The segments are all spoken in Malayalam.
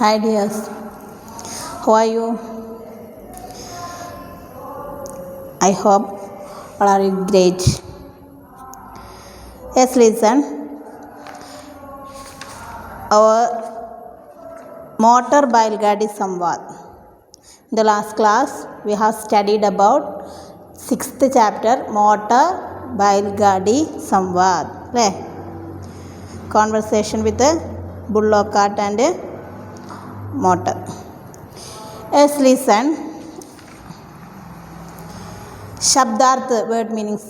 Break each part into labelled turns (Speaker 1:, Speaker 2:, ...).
Speaker 1: Hi dears, how are you? I hope all are great. Yes, listen. Our motor Bailgadi Samvad. In the last class, we have studied about 6th chapter motor Bailgadi Samvad. Right? Conversation with the bullock cart and motor. Yes, listen. Shabdarth word meanings.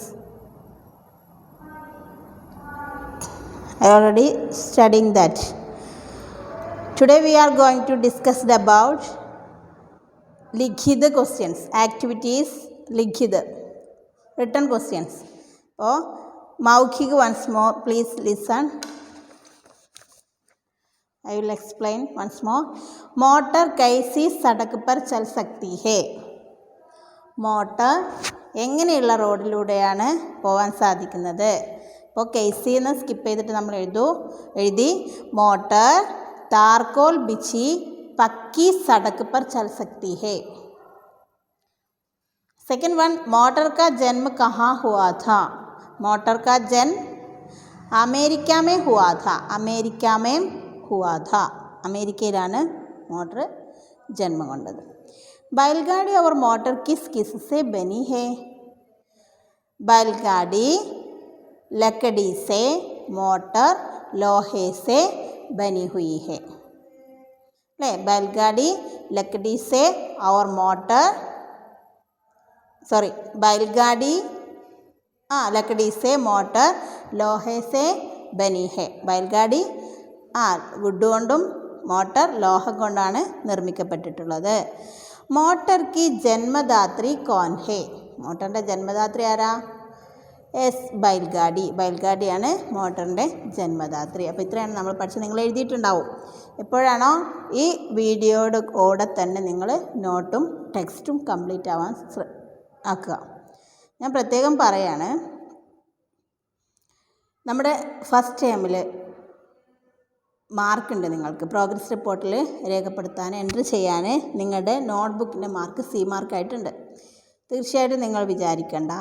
Speaker 1: I already studying that. Today we are going to discuss about Likhita questions, activities Likhita, written questions. Oh, Maukhik once more, please listen. I will explain once more. Motor kaisi sadak par chal sakti hai. Motor എങ്ങനെയുള്ള റോഡിലൂടെയാണ് പോകാൻ സാധിക്കുന്നത്? അപ്പോൾ കേസി എന്ന് സ്കിപ്പ് ചെയ്തിട്ട് നമ്മൾ എഴുതി മോട്ടർ താർക്കോൽ ബിച്ചി പക്കി സടക്ക് പർ ചൽ സക്തി ഹേ. സെക്കൻഡ് വൺ, മോട്ടർ കാ ജന്മ കഹാ ഹുവാ ഥാ? മോട്ടർ കാ ജന്മ America may ഹുവാ Tha. America may ഹുവാ Tha. അമേരിക്കയിലാണ് മോട്ടർ ജന്മം കൊണ്ടത്. बैलगाड़ी और मोटर किस किस से बनी है? बैलगाड़ी लकड़ी से, मोटर लोहे से बनी हुई है. ले बैलगाड़ी लकड़ी से और मोटर बैलगाड़ी लकड़ी से मोटर लोहे से बनी है. बैलगाड़ी വുഡ് കൊണ്ടും മോട്ടർ ലോഹം കൊണ്ടാണ് നിർമ്മിക്കപ്പെട്ടിട്ടുള്ളത്. മോട്ടർ की जन्मदात्री कौन है? മോട്ടറിൻ്റെ ജന്മദാത്രി ആരാ? बैलगाड़ी. बैलगाड़िയാണ് മോട്ടറിൻ്റെ ജന്മദാത്രി. അപ്പോൾ ഇത്രയാണ് നമ്മൾ പഠിച്ചത്. നിങ്ങൾ എഴുതിയിട്ടുണ്ടാവും. എപ്പോഴാണോ ഈ വീഡിയോയുടെ കൂടെ തന്നെ നിങ്ങൾ നോട്ടും ടെക്സ്റ്റും കംപ്ലീറ്റ് ആക്കുക. ഞാൻ പ്രത്യേകം പറയാണ്, നമ്മുടെ ഫസ്റ്റ് ടേമിൽ മാർക്കുണ്ട്. നിങ്ങൾക്ക് പ്രോഗ്രസ് റിപ്പോർട്ടിൽ രേഖപ്പെടുത്താൻ എൻട്രി ചെയ്യാൻ നിങ്ങളുടെ നോട്ട്ബുക്കിൻ്റെ മാർക്ക് സി മാർക്കായിട്ടുണ്ട്. തീർച്ചയായിട്ടും നിങ്ങൾ വിചാരിക്കേണ്ട,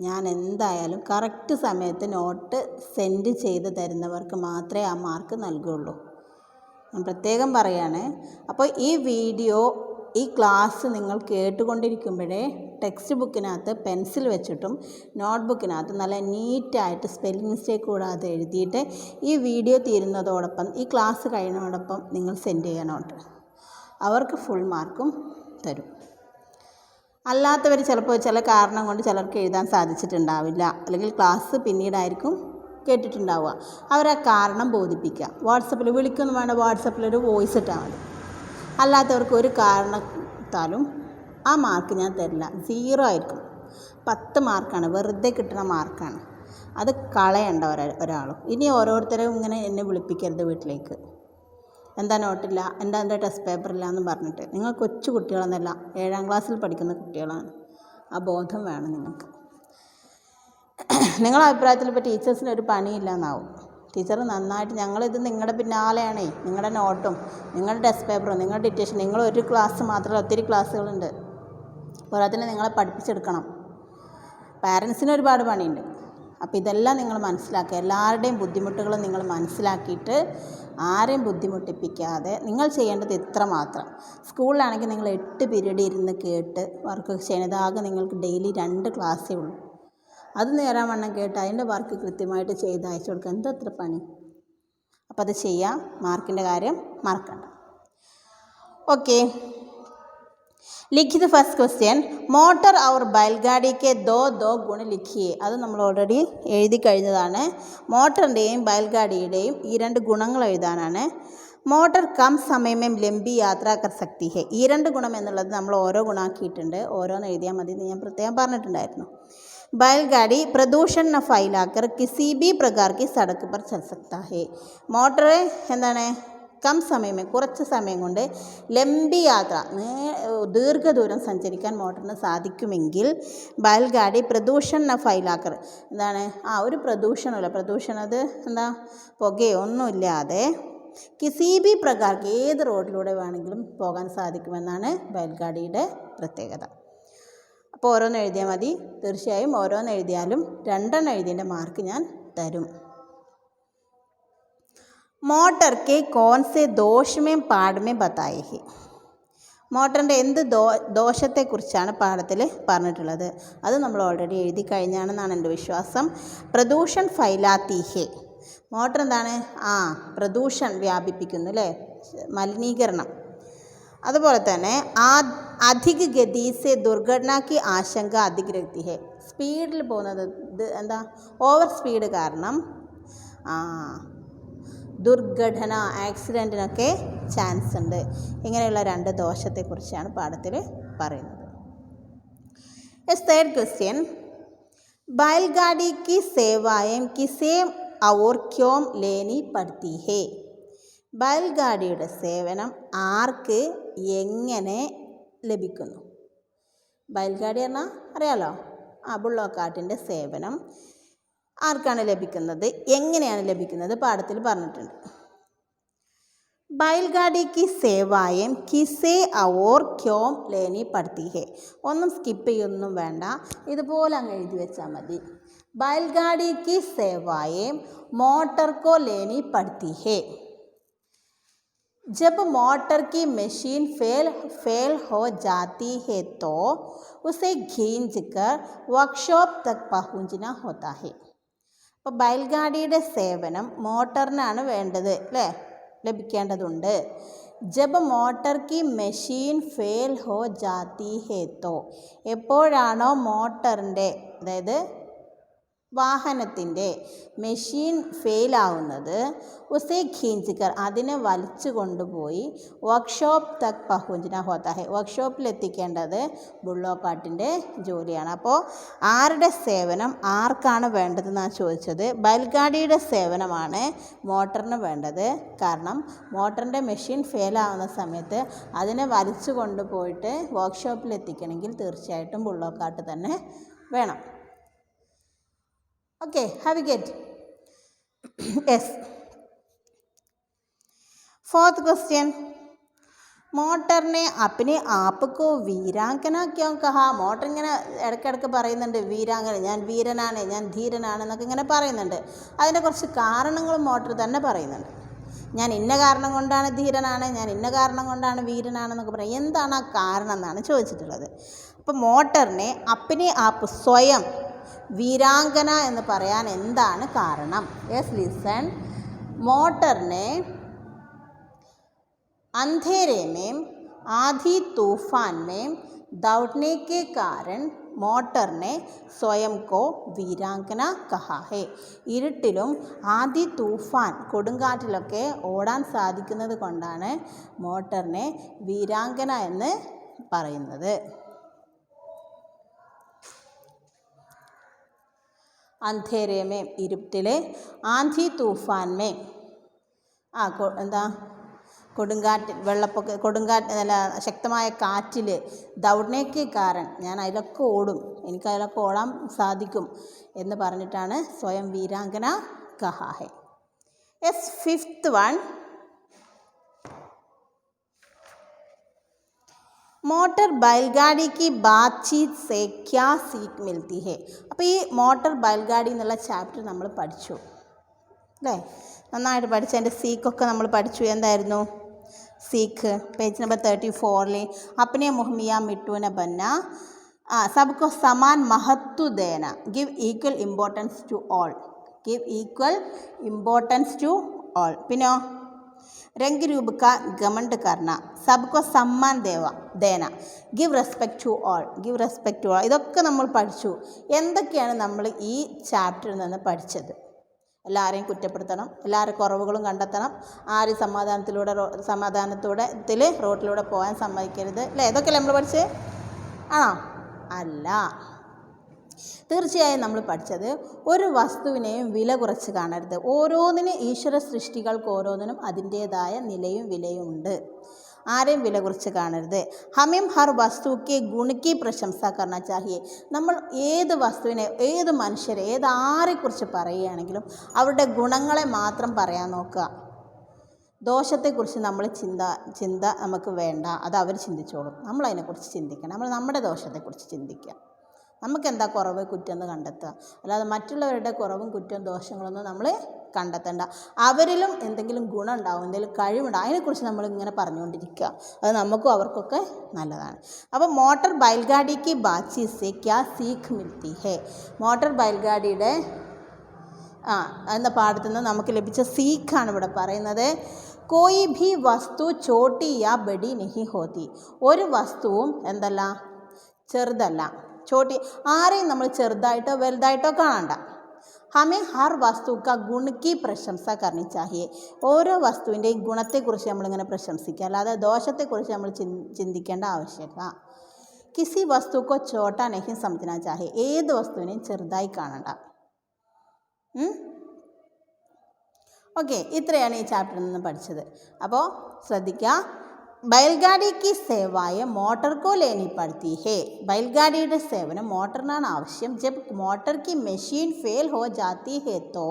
Speaker 1: ഞാൻ എന്തായാലും കറക്റ്റ് സമയത്ത് നോട്ട് സെൻഡ് ചെയ്ത് തരുന്നവർക്ക് മാത്രമേ ആ മാർക്ക് നൽകുകയുള്ളൂ. ഞാൻ പ്രത്യേകം പറയാണ്. അപ്പോൾ ഈ വീഡിയോ, ഈ ക്ലാസ് നിങ്ങൾ കേട്ടുകൊണ്ടിരിക്കുമ്പോഴേ ടെക്സ്റ്റ് ബുക്കിനകത്ത് പെൻസിൽ വെച്ചിട്ടും നോട്ട്ബുക്കിനകത്ത് നല്ല നീറ്റായിട്ട് സ്പെല്ലിംഗ് മിസ്റ്റേക്ക് കൂടാതെ എഴുതിയിട്ട് ഈ വീഡിയോ തീരുന്നതോടൊപ്പം ഈ ക്ലാസ് കഴിയുന്നതോടൊപ്പം നിങ്ങൾ സെൻഡ് ചെയ്യാനോട്ട്. അവർക്ക് ഫുൾ മാർക്കും തരും. അല്ലാത്തവർ ചിലപ്പോൾ ചില കാരണം കൊണ്ട് ചിലർക്ക് എഴുതാൻ സാധിച്ചിട്ടുണ്ടാവില്ല, അല്ലെങ്കിൽ ക്ലാസ് പിന്നീടായിരിക്കും കേട്ടിട്ടുണ്ടാവുക. അവരാ കാരണം ബോധിപ്പിക്കുക. വാട്സപ്പിൽ വിളിക്കൊന്നും വേണ്ട, വാട്സപ്പിലൊരു വോയിസ് ഇട്ടാൽ മതി. അല്ലാത്തവർക്ക് ഒരു കാരണത്താലും ആ മാർക്ക് ഞാൻ തരില്ല. 0 ആയിരിക്കും. 10 മാർക്കാണ്, വെറുതെ കിട്ടുന്ന മാർക്കാണ്. അത് കളയണ്ട ഒരാളും. ഇനി ഓരോരുത്തരും ഇങ്ങനെ എന്നെ വിളിപ്പിക്കരുത് വീട്ടിലേക്ക്. എന്താ നോട്ടില്ല, എന്താ ടെസ്റ്റ് പേപ്പറില്ല എന്ന് പറഞ്ഞിട്ട്. നിങ്ങൾ കൊച്ചു കുട്ടികളൊന്നുമല്ല, 7ാം ക്ലാസ്സിൽ പഠിക്കുന്ന കുട്ടികളാണ്. ആ ബോധം വേണം നിങ്ങൾക്ക്. നിങ്ങളുടെ അഭിപ്രായത്തിൽ ഇപ്പോൾ ടീച്ചേഴ്സിന് ഒരു പണിയില്ല എന്നാവും. ടീച്ചർ നന്നായിട്ട്, ഞങ്ങളിത് നിങ്ങളുടെ പിന്നാലെയാണേ. നിങ്ങളുടെ നോട്ടും നിങ്ങളുടെ ടെസ്റ്റ് പേപ്പറും നിങ്ങളുടെ ഡിറ്റേഷൻ. നിങ്ങൾ ഒരു ക്ലാസ് മാത്രമല്ല, ഒത്തിരി ക്ലാസ്സുകളുണ്ട്. പോരാത്തിന് നിങ്ങളെ പഠിപ്പിച്ചെടുക്കണം. പാരൻസിന് ഒരുപാട് പണിയുണ്ട്. അപ്പോൾ ഇതെല്ലാം നിങ്ങൾ മനസ്സിലാക്കുക. എല്ലാവരുടെയും ബുദ്ധിമുട്ടുകൾ നിങ്ങൾ മനസ്സിലാക്കിയിട്ട് ആരെയും ബുദ്ധിമുട്ടിപ്പിക്കാതെ നിങ്ങൾ ചെയ്യേണ്ടത് ഇത്ര മാത്രം. സ്കൂളിലാണെങ്കിൽ നിങ്ങൾ 8 പീരീഡ് ഇരുന്ന് കേട്ട് വർക്ക് ചെയ്യുന്നത്. ആകെ നിങ്ങൾക്ക് ഡെയിലി 2 ക്ലാസ്സേ ഉള്ളൂ. അത് നേരാൻ വണ്ണം കേട്ട് അതിൻ്റെ വർക്ക് കൃത്യമായിട്ട് ചെയ്ത് അയച്ചു കൊടുക്കുക. എന്തത്ര പണി. അപ്പോൾ അത് ചെയ്യാം. മാർക്കിൻ്റെ കാര്യം മറക്കണ്ട. ഓക്കെ, ലിഖിത് ഫസ്റ്റ് ക്വസ്റ്റ്യൻ. മോട്ടർ ഔർ ബൈൽഗാഡിക്ക് ദോ ഗുണ ലിഖിയേ. അത് നമ്മൾ ഓൾറെഡി എഴുതി കഴിഞ്ഞതാണ്. മോട്ടറിൻ്റെയും ബൈൽഗാഡിയുടെയും ഈ 2 ഗുണങ്ങൾ എഴുതാനാണ്. മോട്ടർ കം സമയമേം ലംബി യാത്ര കർ സക്തി ഹെ. ഈ 2 ഗുണം എന്നുള്ളത് നമ്മൾ ഓരോ ഗുണമാക്കിയിട്ടുണ്ട്. ഓരോന്ന് എഴുതിയാൽ മതി എന്ന് ഞാൻ പ്രത്യേകം പറഞ്ഞിട്ടുണ്ടായിരുന്നു. बैलगाड़ी प्रदूषण न फैलाकर किसी भी प्रकार की सड़क पर चल सकता है. മോട്ടർ എന്താണ്? കം സമയമേ, കുറച്ച് സമയം കൊണ്ട് ലംബി യാത്ര, ദീർഘദൂരം സഞ്ചരിക്കാൻ മോട്ടറിന് സാധിക്കുമെങ്കിൽ ബൈൽഗാഡി പ്രദൂഷൺ ന ഫൈലാക്കർ, എന്താണ്? ഒരു പ്രദൂഷണമില്ല. പ്രദൂഷണം അത് എന്താ? പുകയോ ഒന്നുമില്ലാതെ കിസി ബി പ്രകാർക്ക് ഏത് റോഡിലൂടെ വേണമെങ്കിലും പോകാൻ സാധിക്കുമെന്നാണ് ബയൽഗാഡിയുടെ പ്രത്യേകത. അപ്പോൾ ഓരോന്ന് എഴുതിയാൽ മതി. തീർച്ചയായും ഓരോന്ന് എഴുതിയാലും 2 എഴുതിയതിൻ്റെ മാർക്ക് ഞാൻ തരും. മോട്ടർ കെ കോൺ സെ ദോഷമേ പാഠമേ ബതായേ ഹെ. മോട്ടറിൻ്റെ എന്ത് ദോഷത്തെക്കുറിച്ചാണ് പാഠത്തിൽ പറഞ്ഞിട്ടുള്ളത്? അത് നമ്മൾ ഓൾറെഡി എഴുതി കഴിഞ്ഞാണെന്നാണ് എൻ്റെ വിശ്വാസം. പ്രദൂഷൺ ഫൈലാത്തി ഹെ. മോട്ടർ എന്താണ്? പ്രദൂഷൺ വ്യാപിപ്പിക്കുന്നു അല്ലേ, മലിനീകരണം. അതുപോലെ തന്നെ അധിക ഗതിസെ ദുർഘടനയ്ക്ക് ആശങ്ക അധിക രക്തി ഹെ. സ്പീഡിൽ പോകുന്നത് എന്താ? ഓവർ സ്പീഡ് കാരണം ദുർഘടന, ആക്സിഡൻറ്റിനൊക്കെ ചാൻസ് ഉണ്ട്. ഇങ്ങനെയുള്ള 2 ദോഷത്തെക്കുറിച്ചാണ് പാഠത്തിൽ പറയുന്നത്. തേർഡ് ക്വസ്റ്റ്യൻ, बैलगाड़ी की सेवाएं किसे और क्यों लेनी पड़ती है? ബയൽഗാഡിയുടെ സേവനം ആർക്ക് എങ്ങനെ ലഭിക്കുന്നു? ബയൽഗാഡി പറഞ്ഞാൽ അറിയാലോ, ബുള്ളോക്കാട്ടിൻ്റെ സേവനം ആർക്കാണ് ലഭിക്കുന്നത്, എങ്ങനെയാണ് ലഭിക്കുന്നത് പാഠത്തിൽ പറഞ്ഞിട്ടുണ്ട്. बैलगाड़ी की सेवाएं किसे और क्यों लेनी पड़ती है. ഒന്നും സ്കിപ്പ് ചെയ്യൊന്നും വേണ്ട, ഇതുപോലെ അങ്ങ് എഴുതി വെച്ചാൽ മതി. बैलगाड़ी की सेवाएं मोटर को लेनी पड़ती है जब मोटर की मशीन फेल हो जाती है तो उसे खींचकर वर्कशॉप तक पहुंचना होता है. അപ്പോൾ ബയൽഗാഡിയുടെ സേവനം മോട്ടറിനാണ് വേണ്ടത് അല്ലേ, ലഭിക്കേണ്ടതുണ്ട്. ജബ് മോട്ടർ കി മെഷീൻ ഫെയിൽ ഹോ ജാത്തി ഹേ തോ. എപ്പോഴാണോ മോട്ടറിൻ്റെ, അതായത് വാഹനത്തിൻ്റെ മെഷീൻ ഫെയിലാവുന്നത്, ഉസേ ഖീഞ്ചിക്കർ, അതിനെ വലിച്ചു കൊണ്ടുപോയി വർക്ക്ഷോപ്പ് തക് പഹുഞ്ചന ഹോത്താ ഹെ, വർക്ക്ഷോപ്പിൽ എത്തിക്കേണ്ടത് ബുള്ളോക്കാട്ടിൻ്റെ ജോലിയാണ്. അപ്പോൾ ആരുടെ സേവനം ആർക്കാണ് വേണ്ടതെന്നാണ് ചോദിച്ചത്. ബയൽഗാഡിയുടെ സേവനമാണ് മോട്ടറിന് വേണ്ടത്. കാരണം മോട്ടറിൻ്റെ മെഷീൻ ഫെയിലാവുന്ന സമയത്ത് അതിനെ വലിച്ചു കൊണ്ടുപോയിട്ട് വർക്ക്ഷോപ്പിൽ എത്തിക്കണമെങ്കിൽ തീർച്ചയായിട്ടും ബുള്ളോക്കാട്ട് തന്നെ വേണം. Okay, have you get? Yes. Fourth question, motor ने अपने आप को വീരാങ്കന ക്യോं കഹാ. മോട്ടർ ഇങ്ങനെ ഇടയ്ക്കിടയ്ക്ക് പറയുന്നുണ്ട് വീരാങ്കന, ഞാൻ വീരനാണ്, ഞാൻ ധീരനാണ് എന്നൊക്കെ ഇങ്ങനെ പറയുന്നുണ്ട്. അതിൻ്റെ കുറച്ച് കാരണങ്ങളും മോട്ടർ തന്നെ പറയുന്നുണ്ട്. ഞാൻ ഇന്ന കാരണം കൊണ്ടാണ് ധീരനാണ്, ഞാൻ ഇന്ന കാരണം കൊണ്ടാണ് വീരനാണെന്നൊക്കെ പറയും. എന്താണ് ആ കാരണം എന്നാണ് ചോദിച്ചിട്ടുള്ളത്. അപ്പോൾ മോട്ടറിനെ അപ്പനെ ആപ്പ്, സ്വയം വീരാങ്കന എന്ന് പറയാൻ എന്താണ് കാരണം? Yes, listen. മോട്ടറിനെ अंधेरे में आधी तूफान में दौड़ने के कारण मोटर ने स्वयं को वीरांगന कहा है. ഇരുട്ടിലും ആദി തൂഫാൻ, കൊടുങ്കാറ്റിലൊക്കെ ഓടാൻ സാധിക്കുന്നത് കൊണ്ടാണ് മോട്ടറിനെ വീരാങ്കന എന്ന് പറയുന്നത്. അന്ധേരെ മേ, ഇരുട്ടിലെ, ആന്ധി തൂഫാൻ മേ, എന്താ, കൊടുങ്കാറ്റ്, വെള്ളപ്പൊക്ക, കൊടുങ്കാറ്റ്, നല്ല ശക്തമായ കാറ്റിൽ, ദൗഡ്നേക്ക് കാരൻ, ഞാൻ അതിലൊക്കെ ഓടും, എനിക്ക് അതിലൊക്കെ ഓടാൻ സാധിക്കും എന്ന് പറഞ്ഞിട്ടാണ് സ്വയം വീരാങ്കന കഹാ ഹെ. യെസ്, ഫിഫ്ത്ത് വൺ, മോട്ടർ ബയൽഗാഡിക്ക് ബാത്ചീത് സേ ക്യാ സീഖ് മിൽത്തി ഹെ. അപ്പോൾ ഈ മോട്ടർ ബയൽഗാഡി എന്നുള്ള ചാപ്റ്റർ നമ്മൾ പഠിച്ചു അല്ലേ, നന്നായിട്ട് പഠിച്ചു. അതിൻ്റെ സീക്കൊക്കെ നമ്മൾ പഠിച്ചു. എന്തായിരുന്നു സീഖ്? പേജ് നമ്പർ 34 അപ്നെ മുഹ്മിയ മിട്ടൂന ബന്ന, സബ്കോ സമാൻ മഹത്വ ദേന, give equal importance to all, give equal importance to all. പിന്നോ രംഗ് രൂപ കാ ഗമണ്ട് കർണ, സബ്കോ സമ്മാൻ ദേന, give respect to all, give respect to all. ഇതൊക്കെ നമ്മൾ പഠിച്ചു. എന്തൊക്കെയാണ് നമ്മൾ ഈ ചാപ്റ്ററിൽ നിന്ന് പഠിച്ചത്? എല്ലാവരെയും കുറ്റപ്പെടുത്തണം, എല്ലാവരുടെ കുറവുകളും കണ്ടെത്തണം, ആരും സമാധാനത്തിൽ റോട്ടിലൂടെ പോകാൻ സമ്മതിക്കരുത് അല്ലേ? ഇതൊക്കെയല്ലേ നമ്മൾ പഠിച്ചത്? ആണോ? അല്ല. തീർച്ചയായും നമ്മൾ പഠിച്ചത് ഒരു വസ്തുവിനെയും വില കുറച്ച് കാണരുത്. ഓരോന്നിനും, ഈശ്വര സൃഷ്ടികൾക്ക് ഓരോന്നിനും അതിൻ്റേതായ നിലയും വിലയും ഉണ്ട്. ആരെയും വില കുറിച്ച് കാണരുത്. ഹമേം ഹർ വസ്തുക്ക് ഗുണക്കി പ്രശംസ കർണ ചാഹിയെ. നമ്മൾ ഏത് വസ്തുവിനെ, ഏത് മനുഷ്യരെ, ഏത് ആരെക്കുറിച്ച് പറയുകയാണെങ്കിലും അവരുടെ ഗുണങ്ങളെ മാത്രം പറയാൻ നോക്കുക. ദോഷത്തെക്കുറിച്ച് നമ്മൾ ചിന്ത നമുക്ക് വേണ്ട, അത് അവർ ചിന്തിച്ചോളും. നമ്മളതിനെക്കുറിച്ച് ചിന്തിക്കണം. നമ്മൾ നമ്മുടെ ദോഷത്തെക്കുറിച്ച് ചിന്തിക്കുക. നമുക്കെന്താ കുറവ് കുറ്റം എന്ന് കണ്ടെത്തുക, അല്ലാതെ മറ്റുള്ളവരുടെ കുറവും കുറ്റവും ദോഷങ്ങളൊന്നും നമ്മൾ കണ്ടെത്തണ്ട. അവരിലും എന്തെങ്കിലും ഗുണം ഉണ്ടാവും, എന്തെങ്കിലും കഴിവുണ്ടാവും, അതിനെക്കുറിച്ച് നമ്മളിങ്ങനെ പറഞ്ഞുകൊണ്ടിരിക്കുക. അത് നമുക്കും അവർക്കൊക്കെ നല്ലതാണ്. അപ്പോൾ മോട്ടർ ബൈൽഗാഡിക്ക് ബാച്ചീസെ ക്യാ സീഖ് മിൽത്തി ഹേ. മോട്ടർ ബൈൽഗാഡിയുടെ എന്ന പാഠത്തിൽ നിന്ന് നമുക്ക് ലഭിച്ച സീഖാണ് ഇവിടെ പറയുന്നത്. കോയി ഭി വസ്തു ചോട്ടി യാ ബഡി നഹി ഹോത്തി. ഒരു വസ്തുവും എന്തല്ല, ചെറുതല്ല. ചോട്ടി ആരെയും നമ്മൾ ചെറുതായിട്ടോ വലുതായിട്ടോ കാണണ്ട. ഹമേ ഹർ വസ്തു കാ ഗുണ കി പ്രശംസ കർണി ചാഹിയെ. ഓരോ വസ്തുവിൻ്റെയും ഗുണത്തെക്കുറിച്ച് നമ്മളിങ്ങനെ പ്രശംസിക്കുക, അല്ലാതെ ദോഷത്തെക്കുറിച്ച് നമ്മൾ ചിന്തിക്കേണ്ട ആവശ്യമില്ല. കിസി വസ്തുക്കോ ചോട്ടാ നഹി സമജ്നാ ചാഹിയെ. ഏത് വസ്തുവിനെയും ചെറുതായി കാണണ്ട. ഓക്കെ, ഇത്രയാണ് ഈ ചാപ്റ്ററിൽ നിന്ന് പഠിച്ചത്. അപ്പോൾ ശ്രദ്ധിക്കുക. बैलगाड़ी की सेवाएं मोटर को लेनी पड़ती है. बैलगाड़िയുടെ സേവനം മോട്ടറിനാണ് ആവശ്യം. जब मोटर की मशीन फेल हो जाती है तो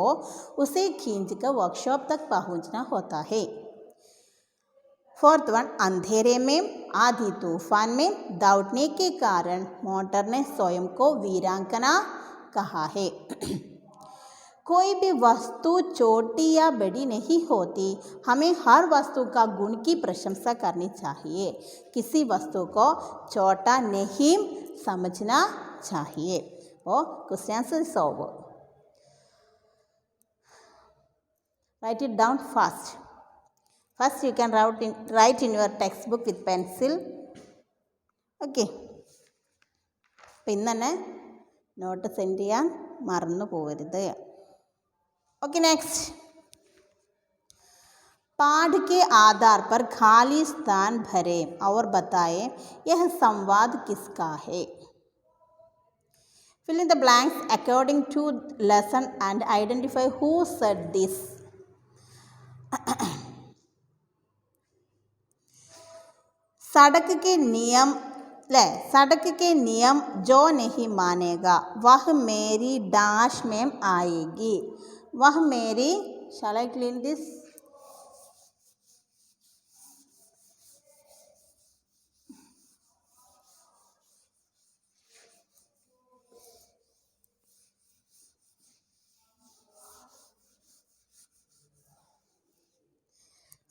Speaker 1: उसे खींचकर वर्कशॉप तक पहुंचना होता है. फोर्थ वन, अंधेरे में आधी तूफान में दौड़ने के कारण मोटर ने स्वयं को वीरांगना कहा है. कोई भी वस्तु छोटी या बड़ी नहीं होती. हमें हर वस्तु का गुण की प्रशंसा करनी चाहिए. किसी वस्तु को छोटा नहीं समझना चाहिए. और question solve. Write it down fast. First you can write in your textbook with pencil. Okay. അപ്പോൾ ഇന്ന് തന്നെ നോട്ട് സെൻഡ് ചെയ്യാൻ മറന്നു പോകരുത്. Okay next. पाठ के आधार पर खाली स्थान भरें और बताएं यह संवाद किसका है. Fill in the blanks according to lesson and identify who said this. सड़क के नियम सड़क के नियम जो नहीं मानेगा वह मेरी डैश में आएगी. वह मेरी, shall I clean this?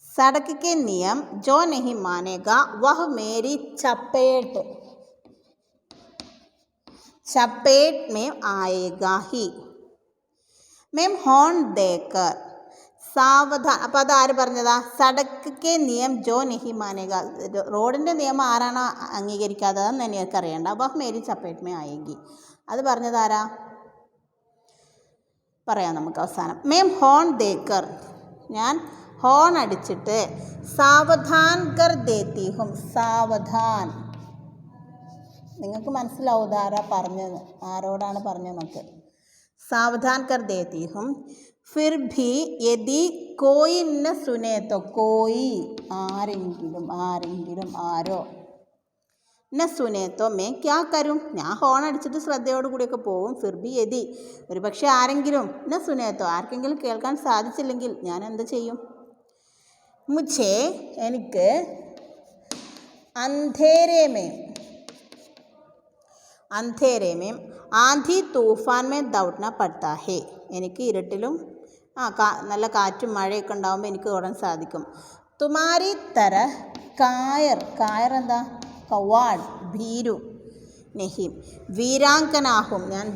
Speaker 1: सड़क के नियम जो नहीं मानेगा वह मेरी चपेट में आएगा ही. मैम हॉर्न देकर സാവധാൻ. അപ്പോൾ അതാര് പറഞ്ഞതാ? സടക്ക് കെ നിയം ജോ നഹി മാനേഗ. റോഡിൻ്റെ നിയമം ആരാണോ അംഗീകരിക്കാത്തതെന്ന് എനിക്ക് അറിയണ്ട. അപ്പോൾ മേരി ചപ്പേറ്റ് മേ ആയെങ്കി. അത് പറഞ്ഞതാരാ? പറയാം നമുക്ക് അവസാനം. മേം ഹോൺ ദേക്കർ, ഞാൻ ഹോൺ അടിച്ചിട്ട് സാവധാൻ കർ ദേത്തി ഹും. സാവധാൻ. നിങ്ങൾക്ക് മനസ്സിലാവും ഇതാരാ പറഞ്ഞത്, ആരോടാണ് പറഞ്ഞതെന്നൊക്കെ. സാവധാൻ കർ ദേത്തി ഹും. फिर भी यदि कोई न सुने तो कोई, ആരെങ്കിലും ആരോ, न सुने तो मैं क्या करूं. ഞാൻ ഹോൺ അടിച്ചിട്ട് ശ്രദ്ധയോടു കൂടിയൊക്കെ പോകും. ഫിർ ബി യദി, ഒരു പക്ഷേ ആരെങ്കിലും, न सुने तो ആർക്കെങ്കിലും കേൾക്കാൻ സാധിച്ചില്ലെങ്കിൽ ഞാൻ എന്ത് ചെയ്യും? മുझे, എനിക്ക്, अंधेरे में ആന്ധി തൂഫാൻ में दौड़ना पड़ता है. എനിക്ക് ഇരുട്ടിലും നല്ല കാറ്റും മഴയൊക്കെ ഉണ്ടാകുമ്പോൾ എനിക്ക് ഓടാൻ സാധിക്കും. തുമാരി തര കായർ എന്താ? കവാഡ്, ഭീരു. നെഹിം വീരാങ്കനാഹും, ഞാൻ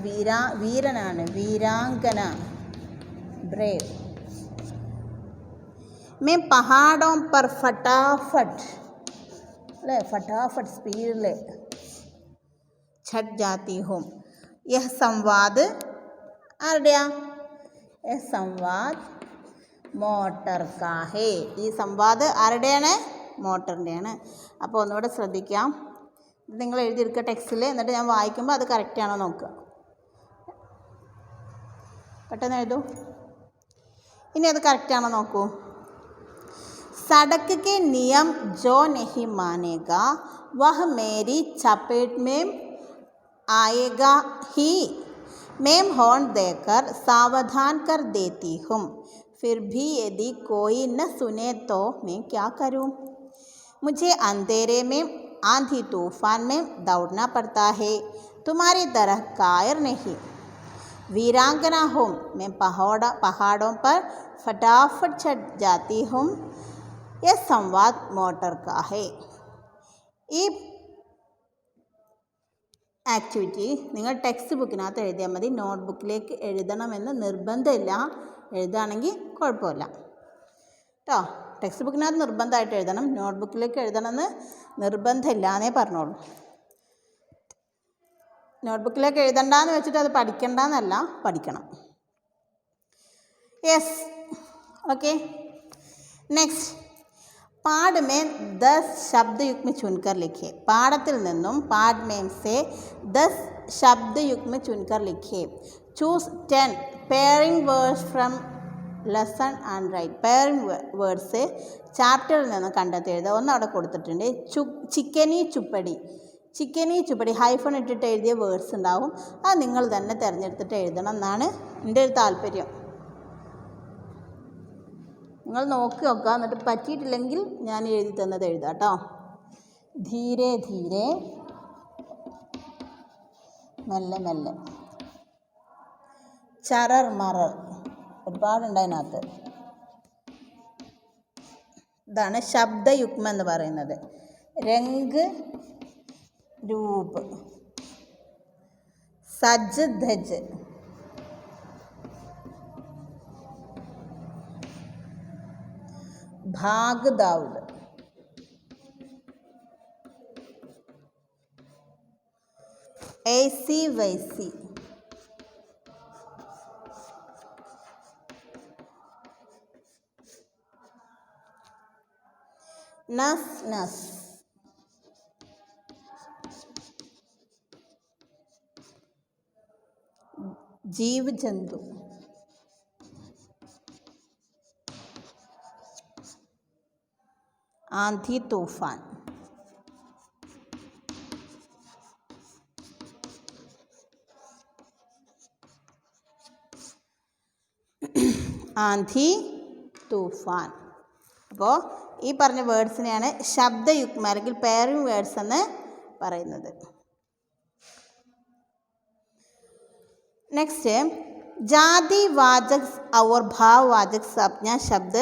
Speaker 1: വീരനാണ്. വീരാങ്കന, ബ്രേവ്. मैं पहाड़ों पर फटाफट स्पीड छट जाती हूँ. यह संवाद ആരുടെയാ? यह संवाद മോട്ടർ കാ ഹേ. ഈ സംവാദ് ആരുടെയാണ്? മോട്ടറിൻ്റെയാണ്. അപ്പോൾ ഒന്നുകൂടെ ശ്രദ്ധിക്കാം. ഇത് നിങ്ങൾ എഴുതിയെടുക്കുക ടെക്സ്റ്റിൽ. എന്നിട്ട് ഞാൻ വായിക്കുമ്പോൾ അത് കറക്റ്റാണോ നോക്കുക. പെട്ടെന്ന് എഴുതൂ. ഇനി അത് കറക്റ്റാണോ നോക്കൂ. सड़क के नियम जो नहीं मानेगा वह मेरी चपेट में आएगा ही. मैं हॉर्न देकर सावधान कर देती हूँ, फिर भी यदि कोई न सुने तो मैं क्या करूँ? मुझे अंधेरे में आंधी तूफान में दौड़ना पड़ता है, तुम्हारी तरह कायर नहीं। वीरांगना हूँ मैं, पहाड़ों पर फटाफट चढ़ जाती हूँ। यह संवाद मोटर का है. ഈ ആക്ടിവിറ്റി നിങ്ങൾ ടെക്സ്റ്റ് ബുക്കിനകത്ത് എഴുതിയാൽ മതി. നോട്ട് ബുക്കിലേക്ക് എഴുതണമെന്ന് നിർബന്ധമില്ല. എഴുതുകയാണെങ്കിൽ കുഴപ്പമില്ല കേട്ടോ. ടെക്സ്റ്റ് ബുക്കിനകത്ത് നിർബന്ധമായിട്ട് എഴുതണം, നോട്ട് ബുക്കിലേക്ക് എഴുതണമെന്ന് നിർബന്ധമില്ലാന്നേ പറഞ്ഞോളൂ. നോട്ട് ബുക്കിലേക്ക് എഴുതണ്ടെന്ന് വെച്ചിട്ട് അത് പഠിക്കണ്ടെന്നല്ല, പഠിക്കണം. Yes, okay. നെക്സ്റ്റ്, പാഠ് में 10 शब्द युग्म चुनकर लिखिए. പാഠത്തിൽ നിന്നും പാഠ് में से 10 शब्द युग्म चुनकर लिखिए. Choose 10 pairing words from lesson and write. Pairing words ചാപ്റ്ററിൽ നിന്ന് കണ്ടെത്തി എഴുതുക. ഒന്ന് അവിടെ കൊടുത്തിട്ടുണ്ട്. ചിക്കനി ചുപ്പടി. ചിക്കനി ചുപ്പടി ഹൈഫൺ ഇട്ടിട്ട് എഴുതിയ വേർഡ്സ് ഉണ്ടാവും. അത് നിങ്ങൾ തന്നെ തിരഞ്ഞെടുത്തിട്ട് എഴുതണം എന്നാണ് എൻ്റെ ഒരു താല്പര്യം. നിങ്ങൾ നോക്കി നോക്കുക, എന്നിട്ട് പറ്റിയിട്ടില്ലെങ്കിൽ ഞാൻ എഴുതി തന്നത് എഴുതാം കേട്ടോ. ധീരെ ധീരെ, മെല്ലെ മെല്ലെ. ചറർ മറർ, ഒരുപാടുണ്ട് അതിനകത്ത്. ഇതാണ് ശബ്ദയുഗ്മം എന്ന് പറയുന്നത്. രംഗ് രൂപ്, സജ് ധജ്, ഭാഗ് ദൗഡ്, ऐसी वैसी, नस नस, जीव जंतु, आंधी तूफान, ആന്ധി തൂഫാൻ. അപ്പോൾ ഈ പറഞ്ഞ വേർഡ്സിനെയാണ് ശബ്ദയുഗ്മ അല്ലെങ്കിൽ പെയറിംഗ് വേർഡ്സ് എന്ന് പറയുന്നത്. നെക്സ്റ്റ്, जातिवाचक और भाववाचक संज्ञा शब्द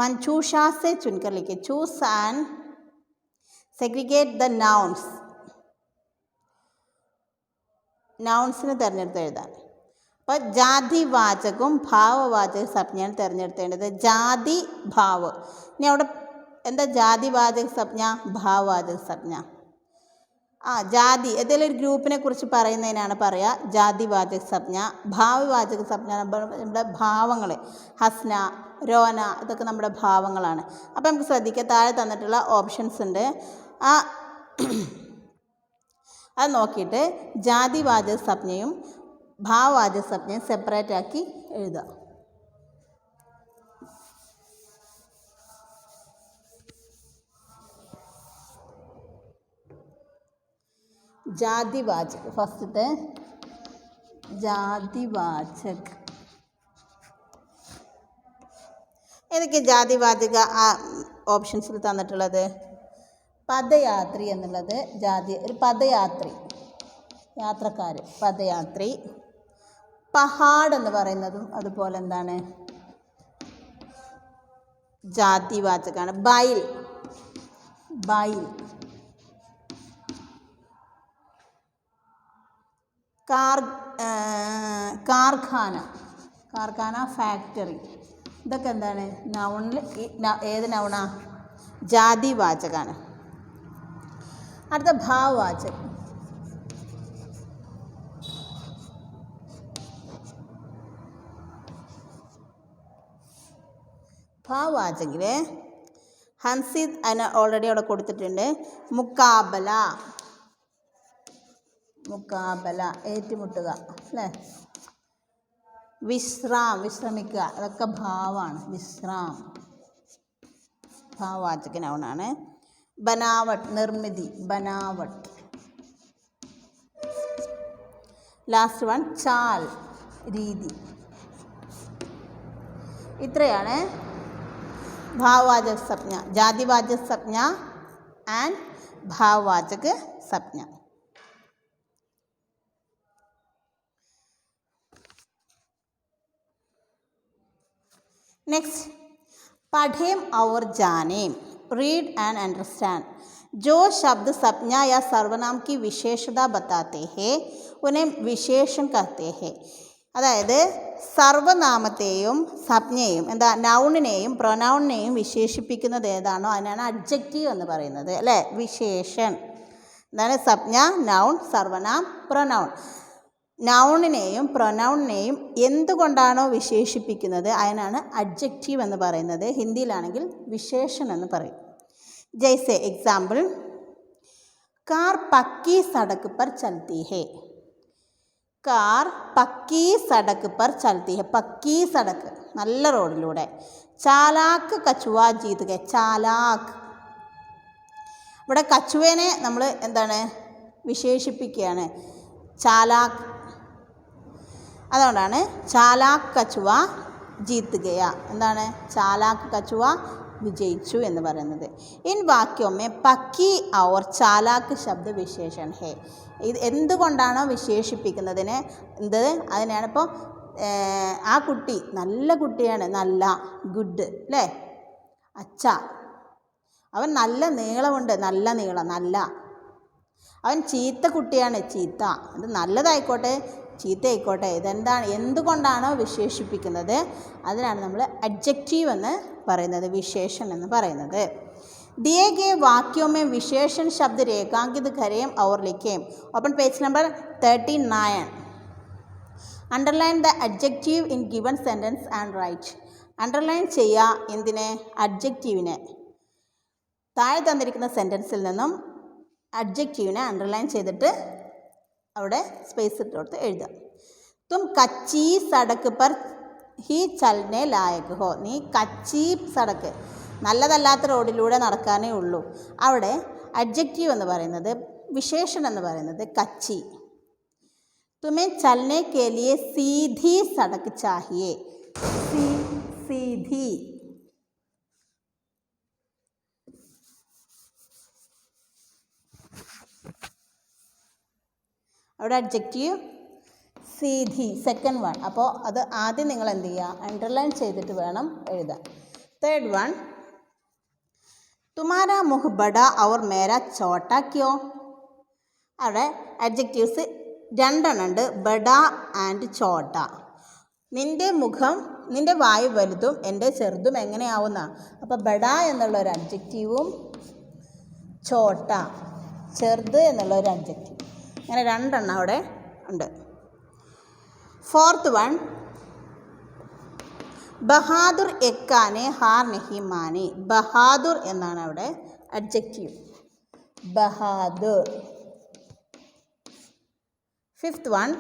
Speaker 1: मंचूषा से चुनकर लिखिए. Choose and segregate the nouns. നൗൺസിന് തിരഞ്ഞെടുത്ത് എഴുതാൻ. അപ്പോൾ ജാതിവാചകവും ഭാവവാചക സംജ്ഞയാണ് തിരഞ്ഞെടുത്തേണ്ടത്. ജാതി ഭാവ്. ഇനി അവിടെ എന്താ ജാതിവാചക സംജ്ഞ, ഭാവവാചക സംജ്ഞ? ജാതി ഏതെങ്കിലും ഒരു ഗ്രൂപ്പിനെ കുറിച്ച് പറയുന്നതിനാണ് പറയുക ജാതിവാചക സംജ്ഞ. ഭാവവാചക സംജ്ഞ നമ്മുടെ ഭാവങ്ങൾ. ഹസ്ന, രോന, ഇതൊക്കെ നമ്മുടെ ഭാവങ്ങളാണ്. അപ്പോൾ നമുക്ക് ശ്രദ്ധിക്കുക, താഴെ തന്നിട്ടുള്ള ഓപ്ഷൻസ് ഉണ്ട്. അത് നോക്കിയിട്ട് ജാതിവാചക സംജ്ഞയും ഭാവവാചക സംജ്ഞയും സെപ്പറേറ്റ് ആക്കി എഴുതുക. ജാതിവാചക് ഫസ്റ്റത്തെ ജാതിവാചക്. ഏതൊക്കെ ജാതിവാചക ഓപ്ഷൻസിൽ തന്നിട്ടുള്ളത്? പദയാത്രി എന്നുള്ളത് ഒരു പദയാത്രി, യാത്രക്കാർ, പദയാത്രി. പഹാഡ് എന്ന് പറയുന്നതും അതുപോലെ എന്താണ്, ജാതിവാചകാണ്. ബൈൽ, ബൈൽ. കാർഖാന, കാർഖാന, ഫാക്ടറി. ഇതൊക്കെ എന്താണ്, നൗണിൽ ഏത് നൗണാ? ജാതിവാചകാണ്. അടുത്ത ഭാവവാചകം. ഭാവവാചകിൽ ഹൻസിദ് അതിന് ഓൾറെഡി അവിടെ കൊടുത്തിട്ടുണ്ട്. മുക്കാബല, മുക്കാബല ഏറ്റുമുട്ടുക അല്ലേ. വിശ്രാം, വിശ്രമിക്കുക, അതൊക്കെ ഭാവമാണ്. വിശ്രാം ഭാവവാചക നൗണാണ്. ബനാവട്ട്, നിർമ്മിതി, ബനാവട്ട്. ലാസ്റ്റ് വൺ ചാൽ, രീതി. ഇത്രയാണ് ഭാവവാചക സംജ്ഞ, ജാതിവാചക സംജ്ഞ ആൻഡ് ഭാവവാചക സംജ്ഞ. नेक्स्ट, पढ़ें और जानें, रीड एंड अंडरस्टैंड. जो शब्द संज्ञा या सर्वनाम की विशेषता बताते हैं उन्हें विशेषण कहते हैं. അതായത് സർവനാമത്തെയും സംജ്ഞയെയും എന്താ നൗണിനെയും പ്രൊനൗണിനെയും വിശേഷിപ്പിക്കുന്നത് ഏതാണോ അതിനാണ് അഡ്ജക്റ്റീവ് എന്ന് പറയുന്നത്, അല്ലേ? വിശേഷൻ. എന്താണ്? സംജ്ഞ, നൗൺ, സർവനാം, പ്രൊനൗൺ. നൗണിനെയും പ്രൊനൗണിനെയും എന്തുകൊണ്ടാണോ വിശേഷിപ്പിക്കുന്നത് അതിനാണ് അഡ്ജക്റ്റീവ് എന്ന് പറയുന്നത്. ഹിന്ദിയിലാണെങ്കിൽ വിശേഷൻ എന്ന് പറയും. ജൈസെ എക്സാമ്പിൾ, കാർ പക്കി സടക്ക് പർ ചൽത്തി ഹേ. കാർ പക്കി സടക്ക് പർ ചൽത്തി ഹേ. പക്കി സടക്ക്, നല്ല റോഡിലൂടെ. ചാലാക്ക് കച്ചുവ ജീത് ഗെ. ചാലാക്ക്, ഇവിടെ കച്ചുവേനെ നമ്മൾ എന്താണ് വിശേഷിപ്പിക്കുകയാണ്, ചാലാക്ക്. അതുകൊണ്ടാണ് ചാലാക്ക് കച്ചുവ ജീത്ത് ഗയ. എന്താണ്? ചാലാക്ക് കച്ചുവ വിജയിച്ചു എന്ന് പറയുന്നത്. ഇൻ വാക്യോമേ പക്കി ഔർ ചാലാക്ക് ശബ്ദ വിശേഷൺ ഹേ. ഇത് എന്തുകൊണ്ടാണോ വിശേഷിപ്പിക്കുന്നതിന് അതിനാണ്. ഇപ്പോൾ ആ കുട്ടി നല്ല കുട്ടിയാണ്, നല്ല, ഗുഡ്, അല്ലേ? അച്ഛ, അവൻ നല്ല നീളമുണ്ട്, നല്ല നീളം, നല്ല. അവൻ ചീത്ത കുട്ടിയാണ്, ചീത്ത. അത് നല്ലതായിക്കോട്ടെ ചീത്ത ആയിക്കോട്ടെ, ഇതെന്താണ് എന്തുകൊണ്ടാണോ വിശേഷിപ്പിക്കുന്നത് അതിനാണ് നമ്മൾ അഡ്ജക്റ്റീവ് എന്ന് പറയുന്നത്, വിശേഷൻ എന്ന് പറയുന്നത്. दिए गए वाक्यों में विशेषण शब्द रेखांकित करें और लिखें. Open page number 39. Underline the adjective in given sentence and write. Underline ചെയ്യുക എന്തിനെ? അഡ്ജക്റ്റീവിനെ. താഴെ തന്നിരിക്കുന്ന സെൻറ്റൻസിൽ നിന്നും അഡ്ജക്റ്റീവിനെ അണ്ടർലൈൻ ചെയ്തിട്ട് അവിടെ സ്പേസ് ഇട്ട് കൊടുത്ത് എഴുതുക. തും കച്ചി സടക്ക് പർ ഹി ചലനെ ലായക് ഹോ. നീ കച്ചി സടക്ക്, നല്ലതല്ലാത്ത റോഡിലൂടെ നടക്കാനേ ഉള്ളൂ. അവിടെ അഡ്ജക്റ്റീവ് എന്ന് പറയുന്നത്, വിശേഷൻ എന്ന് പറയുന്നത് കച്ചി. തുമേ ചലനെ കെ ലിയെ സീധി സടക്ക് ചാഹിയേ. സീധി, അവിടെ അഡ്ജക്റ്റീവ് സീധി, സെക്കൻഡ് വൺ. അപ്പോൾ അത് ആദ്യം നിങ്ങൾ എന്ത് ചെയ്യുക? അണ്ടർലൈൻ ചെയ്തിട്ട് വേണം എഴുതാൻ. തേർഡ് വൺ, തുമാരാ മുഖ് ബഡാ ഔർ മേരാ ചോട്ടാ ക്യോ. അവിടെ അഡ്ജക്റ്റീവ്സ് രണ്ടെണ്ണം ഉണ്ട്, ബഡാ ആൻഡ് ചോട്ട. നിൻ്റെ മുഖം, നിൻ്റെ വായു വലുതും എൻ്റെ ചെറുതും എങ്ങനെയാവുന്ന. അപ്പോൾ ബഡാ എന്നുള്ള ഒരു അഡ്ജക്റ്റീവും ചോട്ട, ചെറുത് എന്നുള്ള ഒരു അഡ്ജക്റ്റീവ്, അങ്ങനെ രണ്ടെണ്ണം അവിടെ ഉണ്ട്. ഫോർത്ത് വൺ, ബഹാദുർ എക്കാനെ ഹാർ നഹി മാനി. ബഹാദുർ എന്നാണ് അവിടെ അഡ്ജക്റ്റീവ്, ബഹാദുർ. ഫിഫ്ത്ത് വൺ,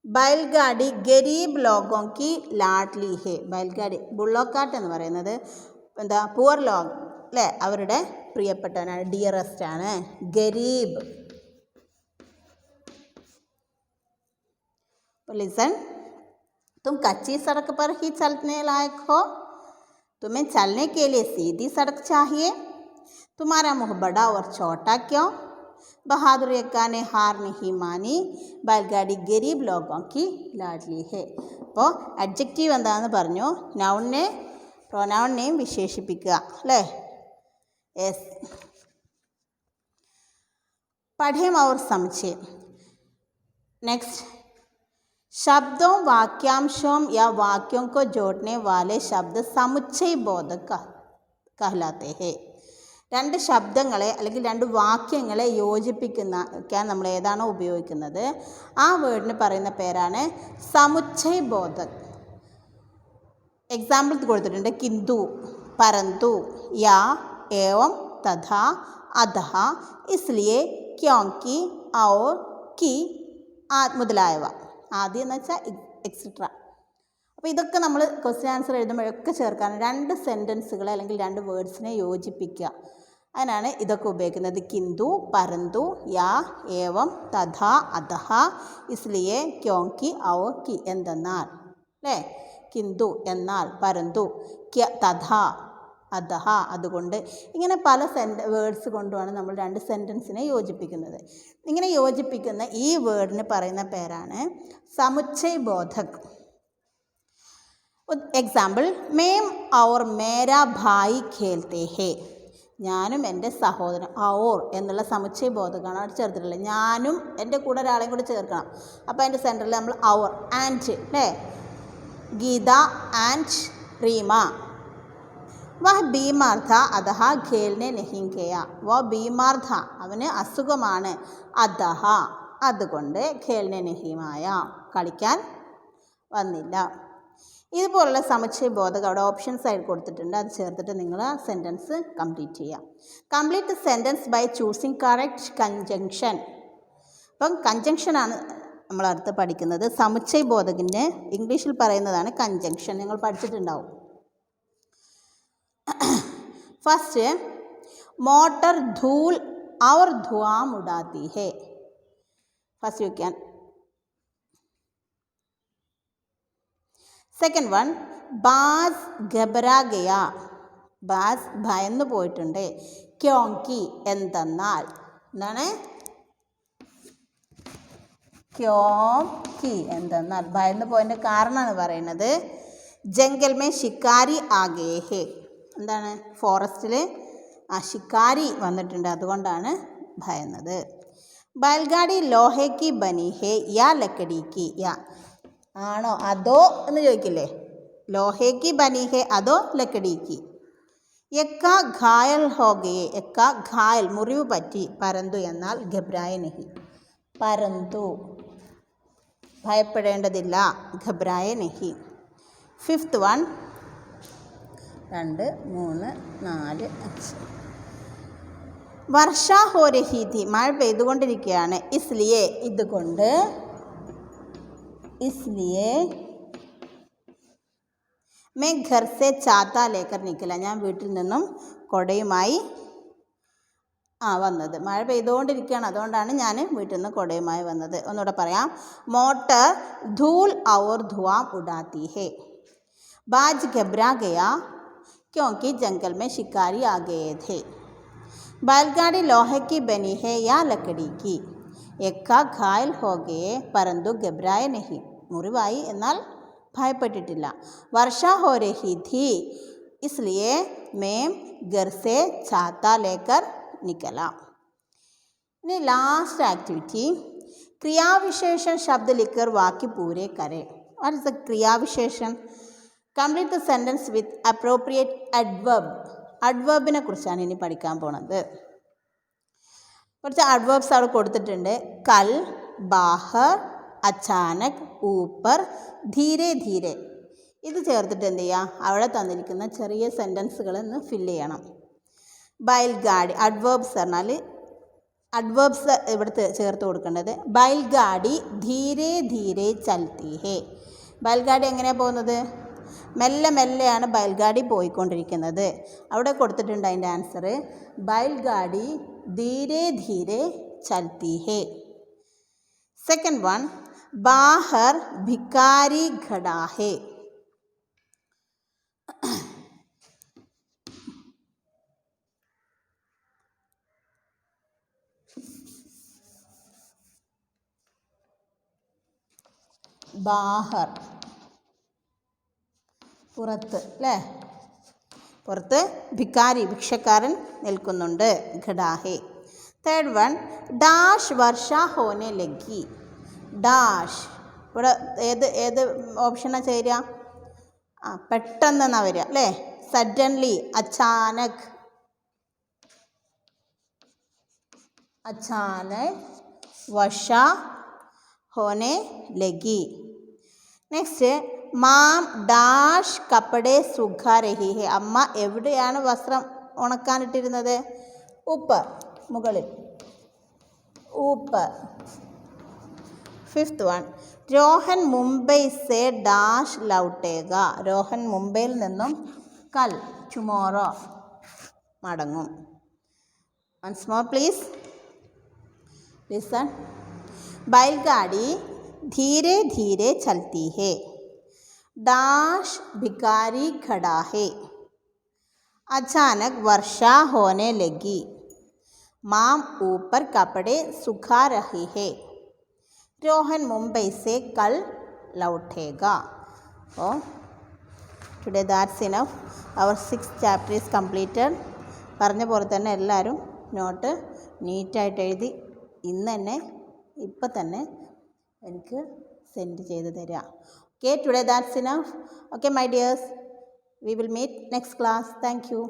Speaker 1: ബൈൽഗാഡി ഗരീബ് ലോഗോं की लाडली है. ബൈൽഗാഡി, ബുള്ളോക്കാട്ട് എന്ന് പറയുന്നത് എന്താ? പുവർ ലോഗ്, അല്ലേ? അവരുടെ പ്രിയപ്പെട്ടവനാണ്, ഡിയറസ്റ്റ് ആണ്. ഗരീബ്. लिसन, तुम कच्ची सड़क पर ही चलने लायक हो. तुम्हें चलने के लिए सीधी सड़क चाहिए. तुम्हारा मुंह बड़ा और छोटा क्यों. बहादुर एक्का ने हार नहीं मानी. बैलगाड़ी गरीब लोगों की लाडली है. അപ്പോൾ അഡ്ജക്റ്റീവ് എന്താണെന്ന് പറഞ്ഞു, നൗണിനെ പ്രൊനൗണിനെയും വിശേഷിപ്പിക്കുക, അല്ലേ? യെസ്. പഠേം और समझें. नेक्स्ट, शब्दों, वाक्यांशों या वाक्यों को जोड़ने वाले शब्द समुच्चय बोधक कहलाते हैं. രണ്ട് ശബ്ദങ്ങളെ അല്ലെങ്കിൽ രണ്ട് വാക്യങ്ങളെ യോജിപ്പിക്കാൻ നമ്മൾ ഏതാണോ ഉപയോഗിക്കുന്നത് ആ വേർഡിന് പറയുന്ന പേരാണ് സമുച്ചയ ബോധക്. എക്സാമ്പിൾ കൊടുത്തിട്ടുണ്ട്, കിന്തു, പരന്തു, യാ, ഏവം, തഥാ, അധഃ, ഇസ്ലിയെ, ക്യോങ്കി, ഔർ, കി മുതലായവ. ആദ്യം എന്ന് വെച്ചാൽ എക്സെട്ര. അപ്പോൾ ഇതൊക്കെ നമ്മൾ ക്വസ്റ്റ്യൻ ആൻസർ എഴുതുമ്പോഴൊക്കെ ചേർക്കാണ്. രണ്ട് സെൻറ്റൻസുകളെ അല്ലെങ്കിൽ രണ്ട് വേർഡ്സിനെ യോജിപ്പിക്കുക. അതിനാണ് ഇതൊക്കെ ഉപയോഗിക്കുന്നത്. കിന്തു, പരന്തു, യാ, ഏവം, തഥാ, അധഹ, ഇസ്ലിയെ, ക്യോങ്കി, ഔർ, കി എന്തെന്നാൽ, അല്ലേ? കിന്തു എന്നാൽ, പരന്തു, തഥാ അധഹ അതുകൊണ്ട്. ഇങ്ങനെ പല വേർഡ്സ് കൊണ്ടുമാണ് നമ്മൾ രണ്ട് സെൻറ്റൻസിനെ യോജിപ്പിക്കുന്നത്. ഇങ്ങനെ യോജിപ്പിക്കുന്ന ഈ വേർഡിന് പറയുന്ന പേരാണ് സമുച്ചയ് ബോധക്. എക്സാമ്പിൾ, മേം ഔർ മേരാ ഭായി ഖേൽത്തെ ഹേ. ഞാനും എൻ്റെ സഹോദരൻ, ഔർ എന്നുള്ള സമുച്ചയ ബോധകമാണ് അവിടെ ചേർത്തിട്ടുള്ളത്. ഞാനും എൻ്റെ കൂടെ ഒരാളെയും കൂടെ ചേർക്കണം. അപ്പോൾ അതിൻ്റെ സെൻറ്ററിൽ നമ്മൾ ഔർ, ആൻഡ്, അല്ലേ? ഗീത ആൻഡ് റീമ. വഹ് ബീമാർ ഥ അധഹ ഖേൽനെ നഹീ ഗയ. വഹ് ബീമാർ ഥ അവന് അസുഖമാണ്, അധഹ അതുകൊണ്ട് ഖേൽനെ നഹീമായ കളിക്കാൻ വന്നില്ല. ഇതുപോലുള്ള സമുച്ചയ ബോധകം അവിടെ ഓപ്ഷൻസ് ആയിട്ട് കൊടുത്തിട്ടുണ്ട്. അത് ചേർത്തിട്ട് നിങ്ങൾ ആ സെൻറ്റൻസ് കംപ്ലീറ്റ് ചെയ്യാം. Complete sentence by choosing correct conjunction. അപ്പം കൺജങ്ഷനാണ് നമ്മൾ അടുത്ത് പഠിക്കുന്നത്. സമുച്ചയ ബോധകിൻ്റെ ഇംഗ്ലീഷിൽ പറയുന്നതാണ് കൺജങ്ഷൻ. നിങ്ങൾ പഠിച്ചിട്ടുണ്ടാവും. ഫസ്റ്റ്, മോട്ടർ ധൂൽ ഔർ ധുആം ഉഡാത്തി ഹേ. First you can. Second one, ബാസ് ഘബരാ ഗയ. ബാസ് ഭയന്നു പോയിട്ടുണ്ട്. ക്യോങ്കി എന്തെന്നാൽ. എന്താണ്? ക്യോങ്കി എന്തെന്നാൽ, ഭയന്നു പോയതിൻ്റെ കാരണമാണ് പറയുന്നത്. ജംഗൽ മേ ശിക്കാരി ആഗേ ഹേ. എന്താണ്? ഫോറസ്റ്റിൽ ശിക്കാരി വന്നിട്ടുണ്ട്, അതുകൊണ്ടാണ് ഭയന്നത്. ബൽഗാഡി ലോഹയ്ക്ക് ബനി ഹേ യാ ലക്കടിക്ക്. യാ ആണോ അതോ എന്ന് ചോദിക്കില്ലേ? ലോഹയ്ക്ക് ബനി ഹേ അതോ ലക്കടിക്ക്. എക്ക ഘായൽ ഹോ ഗയെ. എക്ക ഘായൽ മുറിവ് പറ്റി. പരന്തു എന്നാൽ ഘബ്രായ നഹി. പരന്തു ഭയപ്പെടേണ്ടതില്ല, ഘബ്രായ നഹി. Fifth one, 2, 3, 4, 5. വർഷ ഹോ രഹി ഥി. മഴ പെയ്തുകൊണ്ടിരിക്കുകയാണ്. ഇസ്ലിയെ ഇതുകൊണ്ട്. ഇസ്ലിയെ മേ ഘർ സെ ചാത്ത ലേക്കർ നിക്കല. ഞാൻ വീട്ടിൽ നിന്നും കൊടയുമായി വന്നത്. മഴ പെയ്തുകൊണ്ടിരിക്കുകയാണ്, അതുകൊണ്ടാണ് ഞാൻ വീട്ടിൽ നിന്ന് കൊടയുമായി വന്നത്. ഒന്നുകൂടെ പറയാം. മോട്ടർ ധൂൽ ഔർ ധുആം ഉഡാത്തി ഹേ. ബാജ് ഘബ്രാ ഗയാ क्योंकि जंगल में शिकारी आ गए थे. बैलगाड़ी लोहे की बनी है या लकड़ी की. एक्का घायल हो गए परंतु घबराए नहीं. मुറിവായി എന്നാൽ ഭയപ്പെട്ടിട്ടില്ല. വർഷ ഹോ രഹി ഥി इसलिए मैं घर से छाता लेकर निकला. ഇനി ലാസ്റ്റ് ആക്ടിവിറ്റി, ക്രിയാവിശേഷൻ ശബ്ദ ലിഖർ വാക്യ പൂരെ കരെ. വാട്ട് ഇസ് ദ ക്രിയാവിശേഷൻ? Complete the sentence with appropriate adverb. അഡ്വർബിനെ കുറിച്ചാണ് ഇനി പഠിക്കാൻ പോണത്. കുറച്ച് അഡ്വർബ്സ് അവിടെ കൊടുത്തിട്ടുണ്ട്. കൽ, ബാഹർ, അച്ചാനക്, ഊപ്പർ, ധീരെ ധീരെ. ഇത് ചേർത്തിട്ട് എന്ത് ചെയ്യുക? അവിടെ തന്നിരിക്കുന്ന ചെറിയ സെൻറ്റൻസുകൾ ഒന്ന് ഫില്ല് ചെയ്യണം. ബൈൽഗാഡി അഡ്വർബ്സ് പറഞ്ഞാൽ അഡ്വർബ്സ് ഇവിടെ ചേർത്ത് കൊടുക്കേണ്ടത്. ബൈൽഗാഡി ധീരെ ധീരെ ചൽത്തി ഹേ. ബൈൽഗാഡി എങ്ങനെയാണ് പോകുന്നത്? മെല്ലെ മെല്ലെയാണ് ബൈൽഗാഡി പോയിക്കൊണ്ടിരിക്കുന്നത്. അവിടെ കൊടുത്തിട്ടുണ്ട് അതിൻ്റെ ആൻസർ. ബൈൽഗാഡി ധീരെ ധീരെ ചൽത്തി ഹേ. സെക്കൻഡ് വൺ, ബാഹർ ഭിക്കാരി ഖടാ ഹേ. ബാഹർ പുറത്ത്, അല്ലേ? പുറത്ത് ഭിക്കാരി ഭിക്ഷക്കാരൻ നിൽക്കുന്നുണ്ട്. ഖടാഹേ. തേർഡ് വൺ, ഡാഷ് വർഷ ഹോനെ ലഗി. ഡാഷ് ഇവിടെ ഏത് ഓപ്ഷനാണ് ചേരുക? പെട്ടെന്നാണ് വരിക, അല്ലേ? സഡൻലി, അച്ചാനക്, അച്ചാനക് വർഷ ഹോനെ ലഗി. നെക്സ്റ്റ്, മാം ഡാഷ് കപ്പടെ സുഖാ രഹി ഹെ. അമ്മ എവിടെയാണ് വസ്ത്രം ഉണക്കാനിട്ടിരുന്നത്? ഊപ്പർ, മുകളിൽ, ഊപ്പർ. ഫിഫ്ത്ത് വൺ, രോഹൻ മുംബൈ സെ ഡാഷ് ലൗട്ടേഗ. രോഹൻ മുംബൈയിൽ നിന്നും കൽ ടുമോറോ മടങ്ങും. Once more, please. Listen. बैलगाड़ी धीरे धीरे चलती है. दाश भिखारी खड़ा है. अचानक वर्षा होने लगी. माम ऊपर कपड़े सुखा रही है. रोहन मुंबई से कल लौटेगा. Oh, today that's enough. Our 6th chapter is completed. പറഞ്ഞ പോലെ തന്നെ എല്ലാവരും നോട്ട് നീറ്റായിട്ട് എഴുതി ഇന്ന് തന്നെ ഇപ്പം തന്നെ എനിക്ക് സെൻഡ് ചെയ്ത് തരിക. Okay, today that's enough. Okay, my dears, we will meet next class. Thank you.